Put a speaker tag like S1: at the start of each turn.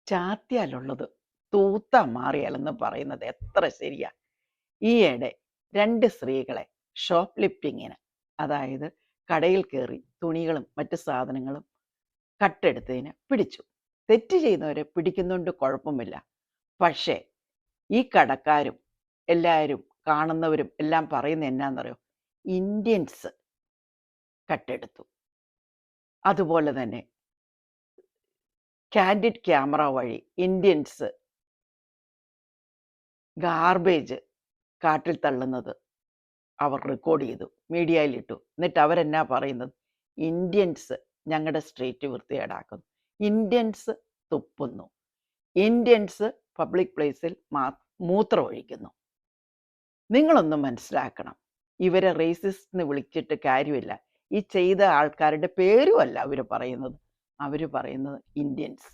S1: ചാത്തിയാലുള്ളത് തൂത്താ മാറിയാലെന്ന് പറയുന്നത് എത്ര ശരിയാ. ഈയിടെ 2 സ്ത്രീകളെ ഷോപ്പ് ലിഫ്റ്റിങ്ങിന്, അതായത് കടയിൽ കയറി തുണികളും മറ്റു സാധനങ്ങളും കട്ടെടുത്തതിന് പിടിച്ചു. തെറ്റ് ചെയ്യുന്നവരെ പിടിക്കുന്നതുകൊണ്ട് കുഴപ്പമില്ല. പക്ഷേ ഈ കടക്കാരും എല്ലാവരും കാണുന്നവരും എല്ലാം പറയുന്നത് എന്നാന്നറിയോ? ഇന്ത്യൻസ് കട്ടെടുത്തു. അതുപോലെ തന്നെ കാൻഡിഡ് ക്യാമറ വഴി ഇന്ത്യൻസ് ഗാർബേജ് കാട്ടിൽ തള്ളുന്നത് അവർ റെക്കോർഡ് ചെയ്തു, മീഡിയയിലിട്ടു. എന്നിട്ട് അവരെന്നാ പറയുന്നത്? ഇന്ത്യൻസ് ഞങ്ങളുടെ സ്ട്രീറ്റ് വൃത്തികേടാക്കുന്നു, ഇന്ത്യൻസ് തുപ്പുന്നു, ഇന്ത്യൻസ് പബ്ലിക് പ്ലേസിൽ മൂത്രമൊഴിക്കുന്നു. നിങ്ങളൊന്ന് മനസ്സിലാക്കണം, ഇവരെ റേസിസ്റ്റ് എന്ന് വിളിച്ചിട്ട് കാര്യമില്ല. ഈ ചെയ്ത ആൾക്കാരുടെ പേരുമല്ല അവർ പറയുന്നത്, അവർ പറയുന്നത് ഇന്ത്യൻസ്.